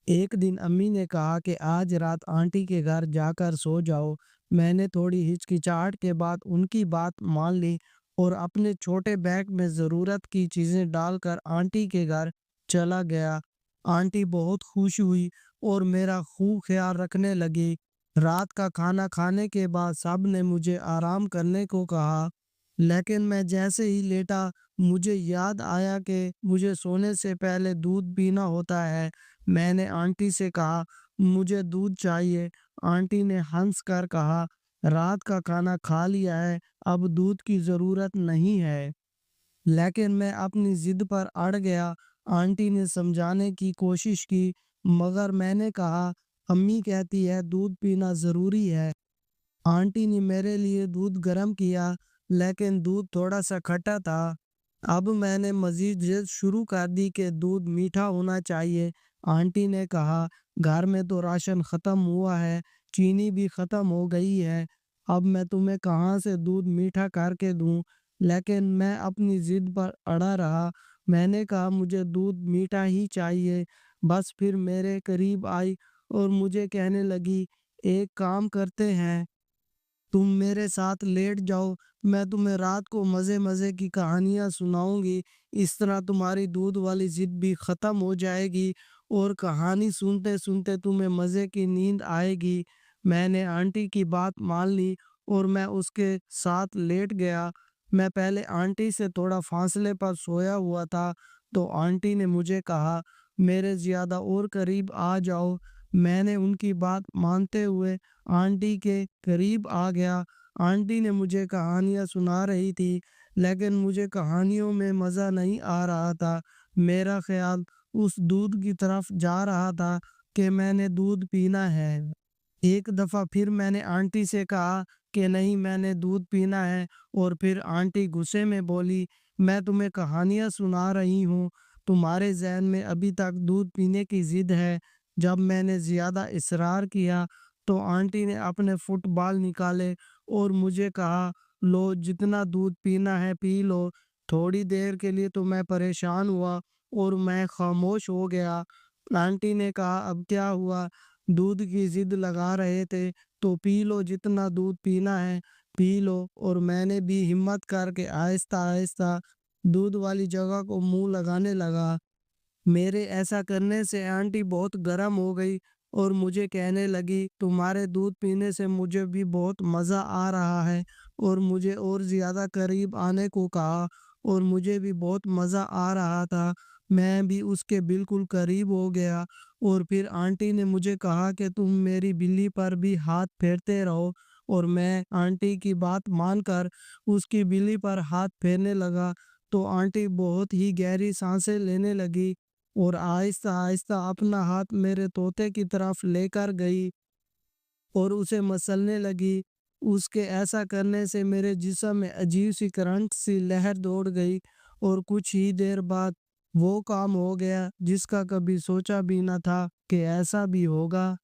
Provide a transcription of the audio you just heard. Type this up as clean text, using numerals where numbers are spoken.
ایک دن امی نے کہا کہ آج رات آنٹی کے گھر جا کر سو جاؤ۔ میں نے تھوڑی ہچکچاہٹ کے بعد ان کی بات مان لی اور اپنے چھوٹے بیگ میں ضرورت کی چیزیں ڈال کر آنٹی کے گھر چلا گیا۔ آنٹی بہت خوش ہوئی اور میرا خوب خیال رکھنے لگی۔ رات کا کھانا کھانے کے بعد سب نے مجھے آرام کرنے کو کہا، لیکن میں جیسے ہی لیٹا مجھے یاد آیا کہ مجھے سونے سے پہلے دودھ پینا ہوتا ہے۔ میں نے آنٹی سے کہا، مجھے دودھ چاہیے۔ آنٹی نے ہنس کر کہا، رات کا کھانا کھا لیا ہے، اب دودھ کی ضرورت نہیں ہے۔ لیکن میں اپنی ضد پر اڑ گیا۔ آنٹی نے سمجھانے کی کوشش کی، مگر میں نے کہا، امی کہتی ہے دودھ پینا ضروری ہے۔ آنٹی نے میرے لیے دودھ گرم کیا، لیکن دودھ تھوڑا سا کھٹا تھا۔ اب میں نے مزید ضد شروع کر دی کہ دودھ میٹھا ہونا چاہیے۔ آنٹی نے کہا، گھر میں تو راشن ختم ہوا ہے، چینی بھی ختم ہو گئی ہے، اب میں تمہیں کہاں سے دودھ میٹھا کر کے دوں؟ لیکن میں اپنی ضد پر اڑا رہا۔ میں نے کہا مجھے دودھ میٹھا ہی چاہیے۔ بس پھر میرے قریب آئی اور مجھے کہنے لگی، ایک کام کرتے ہیں، تم میرے ساتھ لیٹ جاؤ، میں تمہیں رات کو مزے مزے کی کہانیاں سناؤں گی، اس طرح تمہاری دودھ والی ضد بھی ختم ہو جائے گی اور کہانی سنتے سنتے تمہیں مزے کی نیند آئے گی۔ میں نے آنٹی کی بات مان لی اور میں اس کے ساتھ لیٹ گیا۔ میں پہلے آنٹی سے تھوڑا فاصلے پر سویا ہوا تھا، تو آنٹی نے مجھے کہا، میرے زیادہ اور قریب آ جاؤ۔ میں نے ان کی بات مانتے ہوئے آنٹی کے قریب آ گیا۔ آنٹی نے مجھے کہانیاں سنا رہی تھی، لیکن مجھے کہانیوں میں مزہ نہیں آ رہا تھا۔ میرا خیال اس دودھ کی طرف جا رہا تھا کہ میں نے دودھ پینا ہے۔ ایک دفعہ پھر میں نے آنٹی سے کہا کہ نہیں، میں نے دودھ پینا ہے، اور پھر آنٹی غصے میں بولی، میں تمہیں کہانیاں سنا رہی ہوں، تمہارے ذہن میں ابھی تک دودھ پینے کی ضد ہے۔ جب میں نے زیادہ اصرار کیا تو آنٹی نے اپنے فٹ بال نکالے اور مجھے کہا، لو جتنا دودھ پینا ہے پی لو۔ تھوڑی دیر کے لیے تو میں پریشان ہوا اور میں خاموش ہو گیا۔ آنٹی نے کہا، اب کیا ہوا؟ دودھ کی ضد لگا رہے تھے تو پی لو، جتنا دودھ پینا ہے پی لو۔ اور میں نے بھی ہمت کر کے آہستہ آہستہ دودھ والی جگہ کو منہ لگانے لگا۔ میرے ایسا کرنے سے آنٹی بہت گرم ہو گئی اور مجھے کہنے لگی، تمہارے دودھ پینے سے مجھے بھی بہت مزہ آ رہا ہے، اور مجھے اور زیادہ قریب آنے کو کہا، اور مجھے بھی بہت مزہ آ رہا تھا۔ میں بھی اس کے بالکل قریب ہو گیا، اور پھر آنٹی نے مجھے کہا کہ تم میری بلی پر بھی ہاتھ پھیرتے رہو، اور میں آنٹی کی بات مان کر اس کی بلی پر ہاتھ پھیرنے لگا تو آنٹی بہت ہی گہری سانسیں لینے لگی اور آہستہ آہستہ اپنا ہاتھ میرے طوطے کی طرف لے کر گئی اور اسے مسلنے لگی۔ اس کے ایسا کرنے سے میرے جسم میں عجیب سی کرنٹ سی لہر دوڑ گئی، اور کچھ ہی دیر بعد وہ کام ہو گیا جس کا کبھی سوچا بھی نہ تھا کہ ایسا بھی ہوگا۔